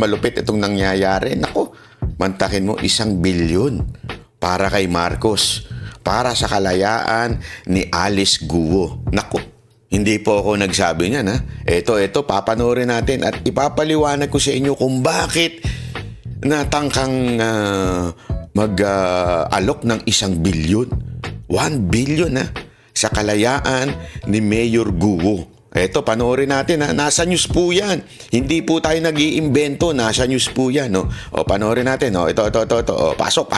malupit itong nangyayari. Nako, mantakin mo 1 bilyon para kay Marcos, para sa kalayaan ni Alice Guo. Nako, hindi po ako nagsabi niyan, ha. Ito, papanoorin natin at ipapaliwanag ko sa inyo kung bakit natangkang mag-alok ng 1 bilyon. 1 bilyon, ha, sa kalayaan ni Mayor Guo. Eto, panoorin natin, ha. Nasa news po yan. Hindi po tayo nag-iimbento. Nasa news po yan. No? O, panoorin natin. O, ito. O, pasok.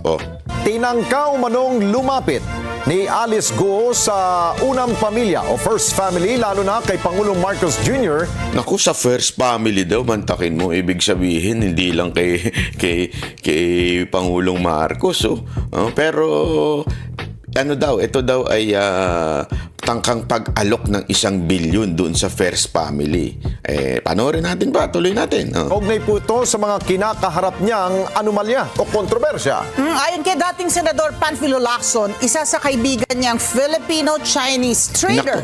O. Tinangkaw manong lumapit ni Alice Guo sa unang pamilya o first family, lalo na kay Pangulong Marcos Jr. Naku, sa first family daw, mantakin mo. Ibig sabihin, hindi lang kay Pangulong Marcos. Pero, ito daw ay tangkang pag-alok ng 1 bilyon doon sa first family. Panoorin natin ba? Tuloy natin. Kaugnay po ito sa mga kinakaharap niyang anomalya o kontrobersya. Ayon kay dating Senador Panfilo Lacson, isa sa kaibigan niyang Filipino-Chinese trader.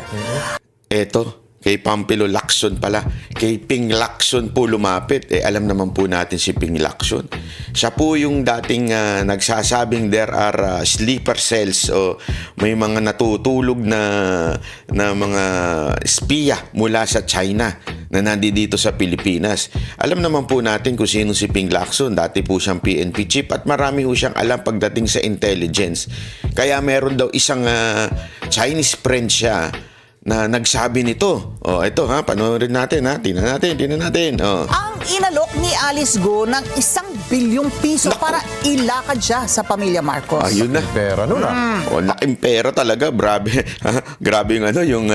Eto, kay Pampilo Lacson pala. Kay Ping Lacson po lumapit. Alam naman po natin si Ping Lacson. Siya po yung dating nagsasabing there are sleeper cells o may mga natutulog na mga espiya mula sa China na nandito sa Pilipinas. Alam naman po natin kung sino si Ping Lacson. Dati po siyang PNP chief at marami po siyang alam pagdating sa intelligence. Kaya meron daw isang Chinese friend siya na nagsabi nito. Ito, panoorin natin, ha. Tingnan natin. Ang inalok ni Alice Guo ng 1 bilyong piso para ilakad siya sa pamilya Marcos. Ayun na. Pera nun, laking pera talaga. Grabe yung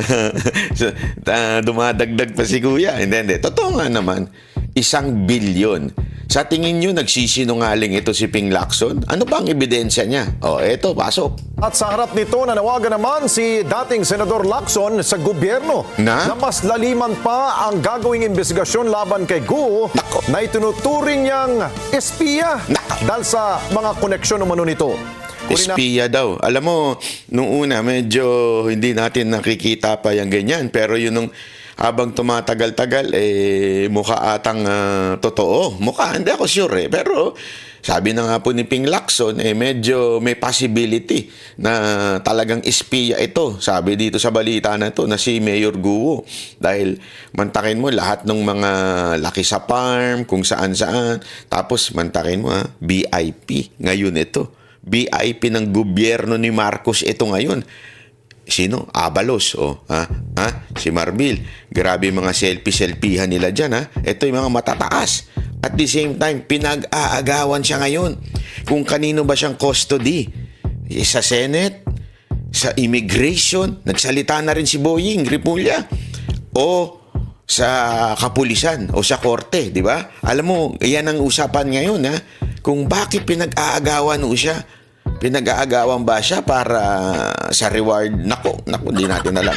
dumadagdag pa si Kuya. Hindi. Totoo nga naman. 1 bilyon. Sa tingin nyo, nagsisinungaling ito si Ping Lacson? Ano bang ebidensya niya? Eto, pasok. At sa harap nito, nanawagan naman si dating Senador Lacson sa gobyerno na mas laliman pa ang gagawing investigasyon laban kay Guo na itinuturing niyang espiya dahil sa mga koneksyon umano nito. Espiya daw. Alam mo, nung una, medyo hindi natin nakikita pa yung ganyan. Pero yun nung habang tumatagal-tagal, mukha atang totoo. Mukha, hindi ako sure. Pero sabi na nga po ni Ping Lacson, medyo may possibility na talagang espiya ito. Sabi dito sa balita na to na si Mayor Guo. Dahil mantakin mo lahat ng mga laki sa farm, kung saan-saan. Tapos mantakin mo, VIP. Ngayon ito. VIP ng gobyerno ni Marcos ito ngayon. Sino? Abalos. Si Marbil. Grabe mga selfie-selfiehan nila dyan. Ito yung mga matataas. At the same time, pinag-aagawan siya ngayon. Kung kanino ba siyang custody. Sa Senate, sa immigration, nagsalita na rin si Boying Rimulya. O sa kapulisan o sa korte, di ba? Alam mo, yan ang usapan ngayon, kung bakit pinag-aagawan o siya. Pinag-aagawan ba siya para sa reward? Naku, hindi natin alam.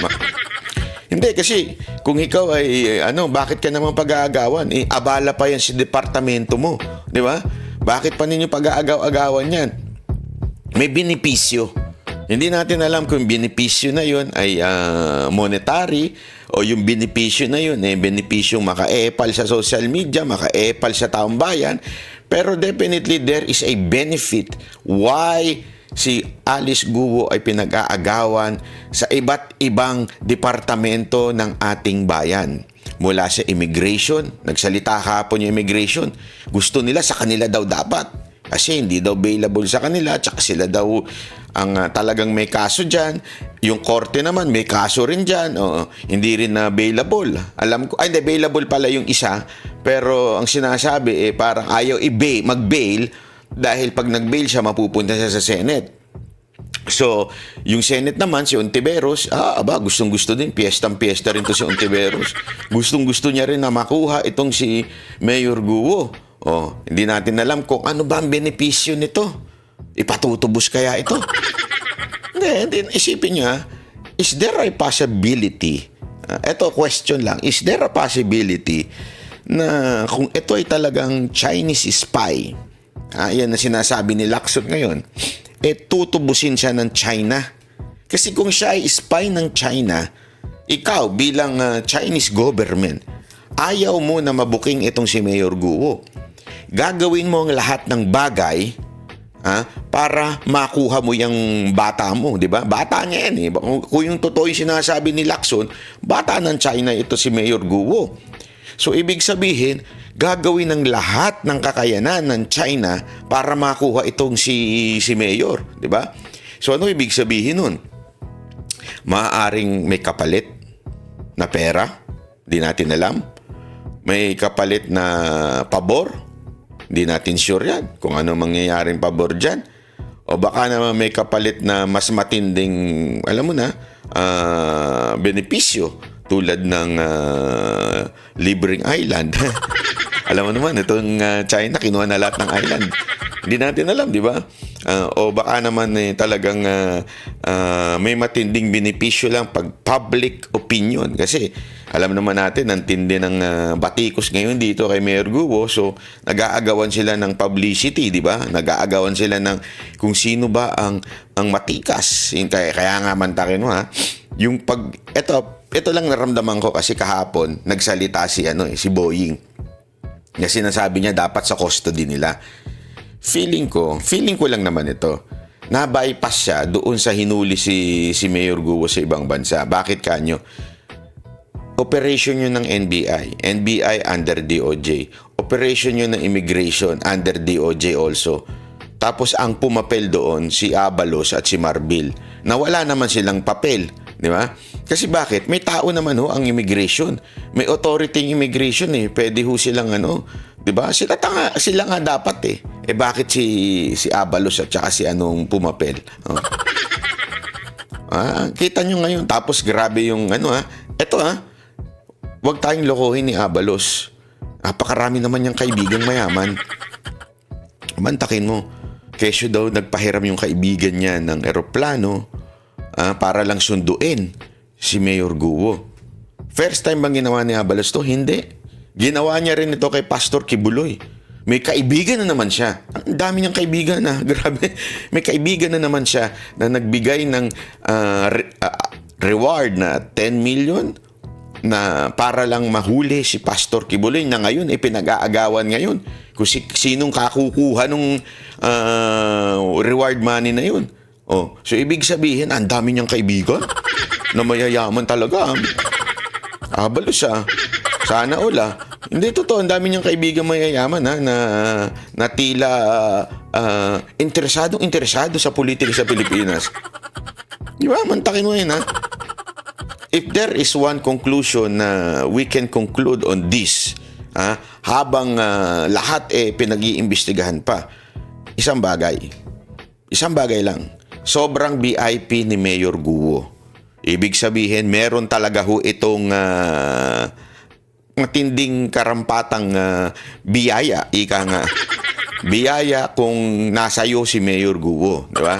Hindi, kasi kung ikaw ay, bakit ka naman pag-aagawan? Abala pa yan sa departamento mo. Di ba? Bakit pa ninyo pag-aagaw-agawan yan? May benepisyo. Hindi natin alam kung benepisyo na yun ay monetary o yung benepisyo na yun benepisyo maka-epal sa social media, maka-epal sa taong bayan. Pero definitely there is a benefit why si Alice Guo ay pinag-aagawan sa iba't ibang departamento ng ating bayan. Mula sa immigration, nagsalita kahapon yung immigration, gusto nila sa kanila daw dapat. Kasi hindi daw available sa kanila, tsaka sila daw ang talagang may kaso dyan. Yung korte naman, may kaso rin dyan. Hindi rin na available. Alam ko, hindi, available pala yung isa. Pero ang sinasabi, parang ayaw mag-bail dahil pag nag-bail siya, mapupunta siya sa Senate. So, yung Senate naman, si Ontiveros, gustong-gusto din. Piyestang-piyesta rin to si Ontiveros. Gustong-gusto niya rin na makuha itong si Mayor Guo. Hindi natin alam kung ano ba ang benepisyo nito. Ipatutubos kaya ito? Hindi. Isipin niya, is there a possibility, ito question lang, is there a possibility na kung ito ay talagang Chinese spy, yan na sinasabi ni Lacson ngayon, tutubusin siya ng China. Kasi kung siya ay spy ng China, ikaw bilang Chinese government, ayaw mo na mabuking itong si Mayor Guo. Gagawin mo ang lahat ng bagay para makuha mo yung bata mo, di ba? Bata niya yan eh. Kung yung totoo yung sinasabi ni Lacson, bata ng China ito si Mayor Guo. So, ibig sabihin, gagawin ng lahat ng kakayanan ng China para makuha itong si Mayor, di ba? So, ano ibig sabihin nun? Maaaring may kapalit na pera, di natin alam. May kapalit na pabor, di natin sure yan kung ano mangyayaring pabor dyan. O baka naman may kapalit na mas matinding, alam mo na, benepisyo tulad ng libreng island. Alam mo naman, itong China, kinuha na lahat ng island. Hindi natin alam, di ba? O baka naman talagang may matinding benepisyo lang pag public opinion. Kasi alam naman natin, ang tindi ng batikos ngayon dito kay Mayor Guo. So, nag-aagawan sila ng publicity, di ba? Nag-aagawan sila ng kung sino ba ang matikas. Kaya nga mantakin mo, ha? Yung ito lang naramdaman ko kasi kahapon, nagsalita si Boying. Na sinasabi niya dapat sa custody nila. Feeling ko lang naman ito, na-bypass siya doon sa hinuli si Mayor Guo sa ibang bansa. Bakit kanyo? Operation yun ng NBI. NBI under DOJ. Operation yun ng immigration under DOJ also. Tapos ang pumapel doon si Abalos at si Marbil. Na wala naman silang papel. Di ba? Kasi bakit? May tao naman ang immigration. May authority ng immigration eh. Pwede silang di ba? Sila nga dapat eh. Bakit si Abalos at saka si pumapel? Kita nyo ngayon. Tapos grabe yung Ito huwag tayong lokohin ni Abalos. Napakarami naman yung kaibigang mayaman. Mantakin mo. Kesyo daw nagpahiram yung kaibigan niya ng eroplano para lang sunduin si Mayor Guo. First time bang ginawa ni Abalos to? Hindi. Ginawa niya rin ito kay Pastor Kibuloy. May kaibigan na naman siya. Ang dami niyang kaibigan na. Grabe. May kaibigan na naman siya na nagbigay ng reward na 10 million na para lang mahuli si Pastor Kibuloy na ngayon pinag-aagawan ngayon kung sinong kakukuha nung reward money na yun. So ibig sabihin, ang dami niyang kaibigan na mayayaman talaga. Abalos siya. Sana Hindi totoo, ang dami niyang kaibigan mayayaman na tila interesado sa politika sa Pilipinas. Di ba? Mantakin mo yun, If there is one conclusion na we can conclude on this, habang lahat pinag-iimbestigahan pa, isang bagay lang, sobrang VIP ni Mayor Guo. Ibig sabihin, meron talaga itong matinding karampatang biyaya, ika nga. Biyaya kung nasayo si Mayor Guo, di ba?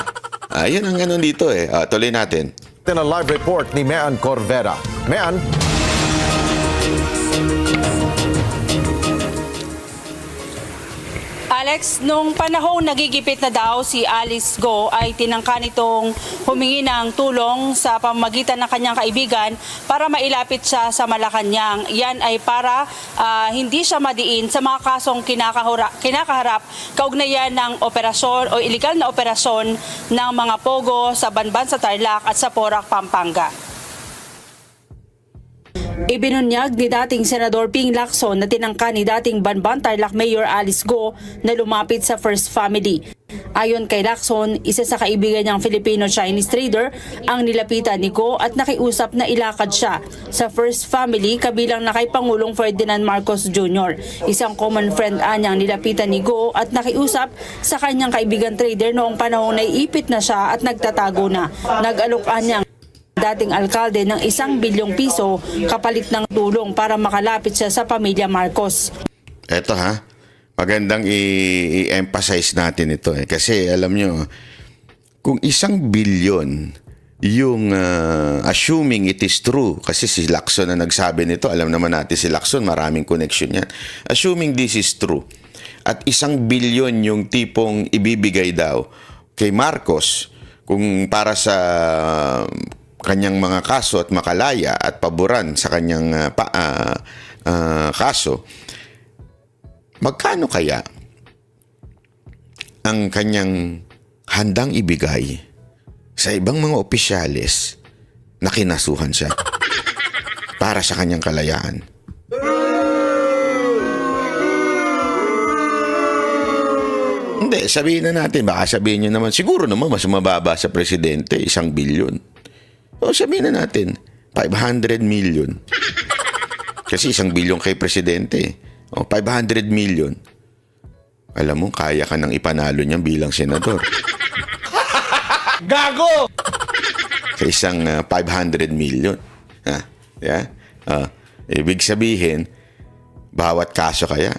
Yan ang ganun dito tuloy natin. Ito ang live report ni Mean Corvera. Mean? Alex, nung panahong nagigipit na daw si Alice Go ay tinangka nitong humingi ng tulong sa pamamagitan ng kanyang kaibigan para mailapit siya sa Malacanang. Yan ay para hindi siya madiin sa mga kasong kinakaharap kaugnayan ng operasyon o iligal na operasyon ng mga pogo sa Banban sa Tarlac at sa Porac, Pampanga. Ibinunyag ni dating Senador Ping Lacson na tinangka ni dating Banban Tarlac Mayor Alice Go na lumapit sa First Family. Ayon kay Lacson, isa sa kaibigan niyang Filipino-Chinese trader ang nilapitan ni Go at nakiusap na ilakad siya sa First Family kabilang na kay Pangulong Ferdinand Marcos Jr. Isang common friend anyang nilapitan ni Go at nakiusap sa kanyang kaibigan trader noong panahong naiipit na siya at nagtatago na. Nag-alok anyang dating alkalde ng 1 bilyong piso kapalit ng tulong para makalapit siya sa pamilya Marcos. Eto magandang i-emphasize natin ito kasi alam nyo, kung 1 bilyon yung assuming it is true, kasi si Lacson na nagsabi nito, alam naman natin si Lacson, maraming connection yan. Assuming this is true, at 1 bilyon yung tipong ibibigay daw kay Marcos, kung para sa kanyang mga kaso at makalaya at paboran sa kanyang kaso, magkano kaya ang kanyang handang ibigay sa ibang mga opisyales na kinasuhan siya para sa kanyang kalayaan? Hindi, sabihin na natin, baka sabihin nyo naman, siguro naman mas mababa sa presidente, 1 bilyon. O sabihin na natin, 500 million. Kasi 1 bilyon kay presidente. O 500 million. Alam mo, kaya ka nang ipanalo niyan bilang senador. Gago! Sa isang 500 million. Yeah? Ibig sabihin, bawat kaso kaya.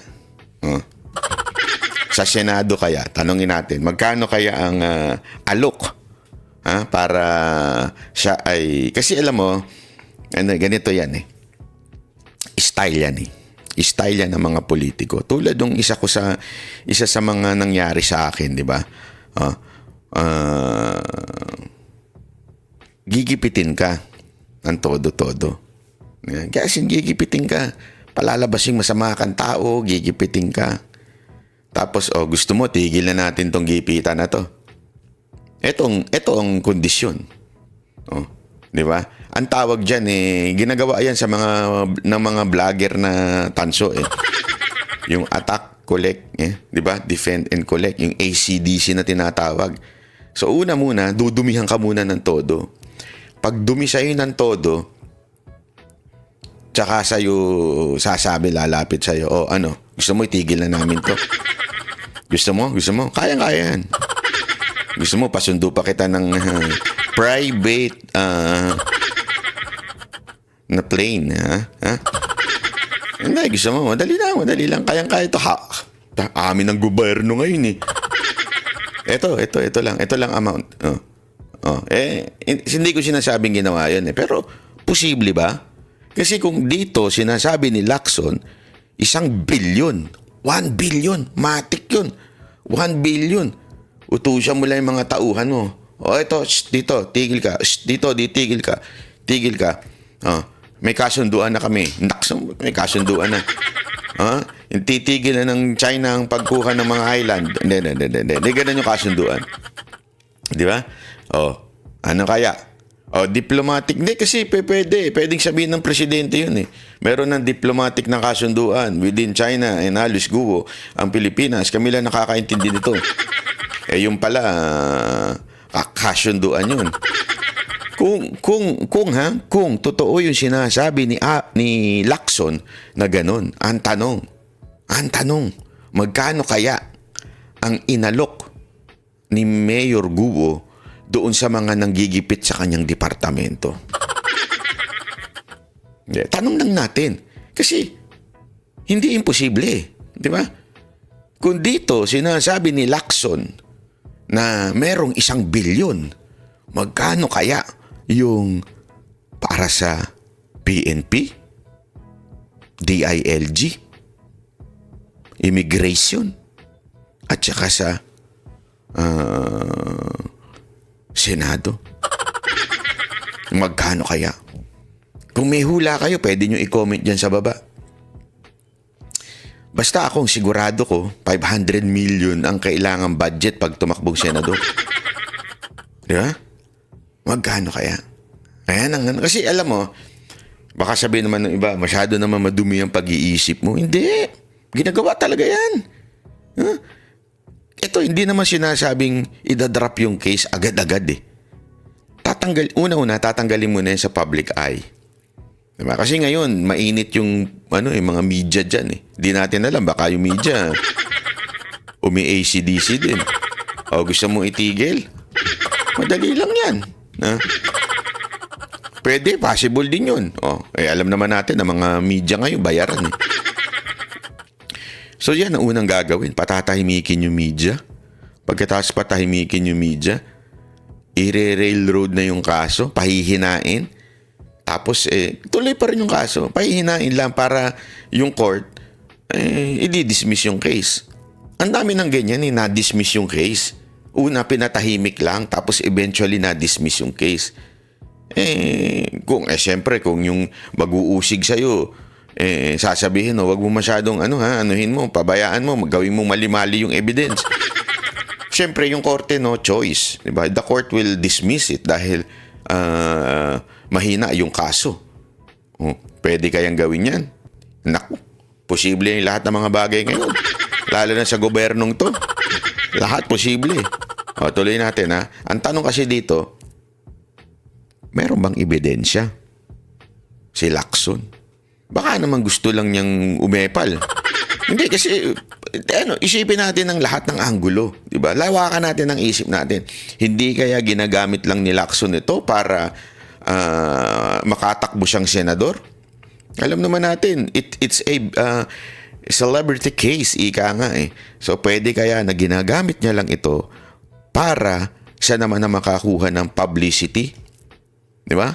Sa Senado kaya, tanongin natin, magkano kaya ang alok para siya ay... Kasi alam mo, ganito yan eh. Style yan eh. Style yan ng mga politiko. Tulad ng isa sa mga nangyari sa akin, di ba? Gigipitin ka ng todo-todo. Kasi gigipitin ka. Palalabasing masama kang tao, gigipitin ka. Tapos, gusto mo, tigil na natin tong gipitan na to. Ito ang kondisyon. Di ba? Ang tawag dyan, ginagawa yan sa ng mga vlogger na tanso. Yung attack, collect, di ba? Defend and collect. Yung ACDC na tinatawag. So, una muna, dudumihan ka muna ng todo. Pag dumi sa'yo ng todo, tsaka sa'yo sasabi, lalapit sa'yo, gusto mo itigil na namin to. Gusto mo? Kaya-kaya yan. Gusto mo, pasundo pa kita ng private na plane, ha? Hindi, gusto mo, madali lang. Kayang-kaya ito. Amin ng gobyerno ngayon, eh. Ito lang amount. Hindi ko sinasabing ginawa yun, eh. Pero, posible ba? Kasi kung dito, sinasabi ni Lacson, 1 bilyon. 1 billion. Matik yun. 1 billion. Utusan mo lang yung mga tauhan mo. Ito, dito, tigil ka. Dito, tigil ka. Tigil ka. May kasunduan na kami. May kasunduan na. Titigil na ng China ang pagkuha ng mga island. Hindi ganun yung kasunduan. Di ba? Ano kaya? Diplomatic. Hindi kasi pwede. Pwedeng sabihin ng presidente yun eh. Meron ng diplomatic na kasunduan within China and Alice Guo. Ang Pilipinas, kami lang nakakaintindi nito. Yung pala, kasunduan yun. Kung totoo yung sinasabi ni Lacson na ganun, ang tanong, magkano kaya ang inalok ni Mayor Guo doon sa mga nanggigipit sa kanyang departamento? Tanong lang natin. Kasi, hindi imposible. Di ba? Kung dito, sinasabi ni Lacson na merong 1 bilyon, magkano kaya yung para sa PNP, DILG, immigration, at saka sa Senado? Magkano kaya? Kung may hula kayo, pwede nyo i-comment dyan sa baba. Basta akong sigurado ko, 500 million ang kailangang budget pag tumakbong senador. Di ba? Magkano kaya? Kasi alam mo, baka sabihin naman ng iba, masyado naman madumi ang pag-iisip mo. Hindi. Ginagawa talaga yan. Ito, hindi naman sinasabing idadrop yung case agad-agad eh. Una-una, tatanggalin mo na yan sa public eye. Diba? Kasi ngayon, mainit yung mga media dyan eh. Hindi natin alam, baka yung media umi-ACDC din. Gusto mo itigil? Madali lang yan. Pwede, possible din yun. Alam naman natin na mga media ngayon, bayaran eh. So yan ang unang gagawin, patatahimikin yung media. Pagkatapos patahimikin yung media, i-railroad na yung kaso, pahihinain. Tapos tuloy pa rin yung kaso, pahihinain lang para yung court i-dismiss yung case. Ang dami ng ganyan, na-dismiss yung case. Una, pinatahimik lang, tapos eventually na-dismiss yung case. Siyempre, kung yung mag-uusig sa'yo, sasabihin, wag mo masyadong, anuhin mo, pabayaan mo, gawin mo mali-mali yung evidence. Siyempre, yung korte, no choice. Diba? The court will dismiss it dahil mahina yung kaso. Pwede kayang gawin yan? Naku, posible yung lahat ng mga bagay ngayon. Lalo na sa gobernong to. Lahat posible. Tuloy natin ha. Ang tanong kasi dito, meron bang ebidensya si Lacson? Baka naman gusto lang niyang umepal. Hindi kasi, isipin natin ang lahat ng anggulo. Diba? Lawakan natin ang isip natin. Hindi kaya ginagamit lang ni Lacson ito para makatakbo siyang senador? Alam naman natin, it's a celebrity case, ika nga eh. So, pwede kaya na ginagamit niya lang ito para siya naman na makakuha ng publicity? Di ba?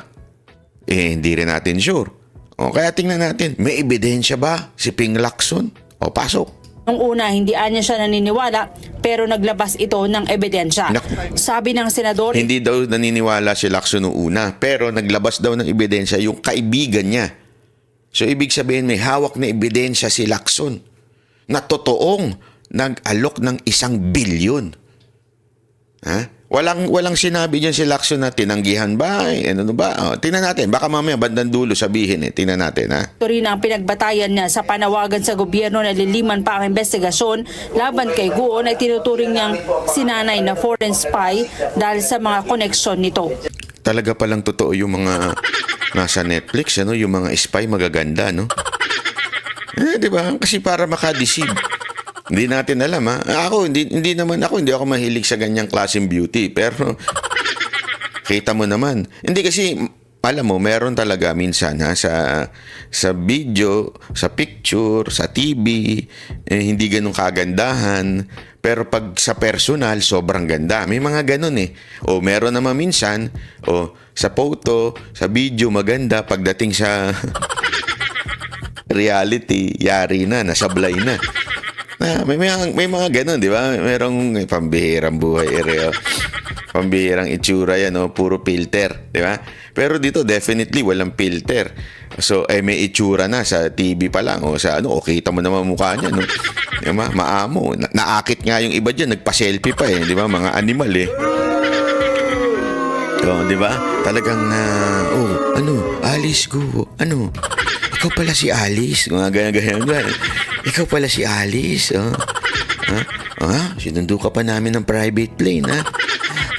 Hindi rin natin sure. Kaya tingnan natin, may ebidensya ba si Ping Lacson? Pasok. Nung una, hindi anya siya naniniwala pero naglabas ito ng ebidensya. Sabi ng senador, hindi daw naniniwala si Lacson noong una pero naglabas daw ng ebidensya yung kaibigan niya. So, ibig sabihin may hawak na ebidensya si Lacson na totoong nag-alok ng 1 bilyon. Walang sinabi dyan si Lacson na tinanggihan ba? Ano ba? Tingnan natin. Baka mamaya bandang dulo sabihin Tingnan natin, ha? ito rin ang pinagbatayan niya sa panawagan sa gobyerno na liliman pa ang investigasyon laban kay Guo na tinuturing niyang sinanay na foreign spy dahil sa mga koneksyon nito. Talaga palang totoo yung mga nasa Netflix, yung mga spy magaganda, no? Di ba? Kasi para makadeceive. Hindi natin alam, ha? Hindi ako mahilig sa ganyang klaseng beauty. Pero, kita mo naman. Hindi kasi, alam mo, meron talaga minsan, sa video, sa picture, sa TV, hindi ganun kagandahan. Pero pag sa personal, sobrang ganda. May mga ganun O meron naman minsan, sa photo, sa video, maganda. Pagdating sa reality, yari na, nasablay na. May mga ganun, di ba? Merong pambihirang buhay, pambihirang itsura yan, puro filter, di ba? Pero dito, definitely, walang filter. So, may itsura na sa TV pa lang, kita mo naman mukha niya, no? Diba? Maamo. Naakit nga yung iba dyan, nagpa-selfie pa di ba? Mga animal, di ba? Talagang, Alice Guo, ikaw pala si Alice. Mga ganyan. Ikaw pala si Alice. Sinundo ka pa namin ng private plane, ha?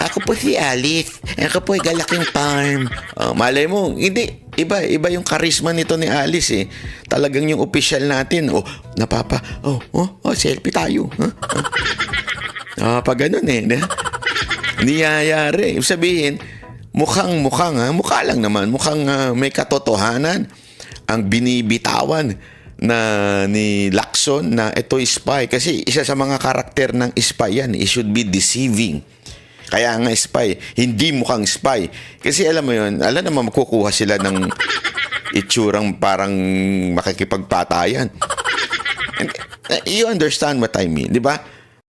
Ako po si Alice. Ako po ay Galaking Farm. Malay mo, hindi. Iba yung karisma nito ni Alice, Talagang yung official natin. Selfie tayo. Pag ganun, niyayari. Ibig sabihin, mukha lang naman. Mukhang may katotohanan ang binibitawan na ni Lacson na ito spy. Kasi isa sa mga karakter ng spy yan, it should be deceiving. Kaya nga spy, hindi mukhang spy. Kasi alam mo yun, alam naman makukuha sila ng itsurang parang makikipagpatayan. You understand what I mean, di ba?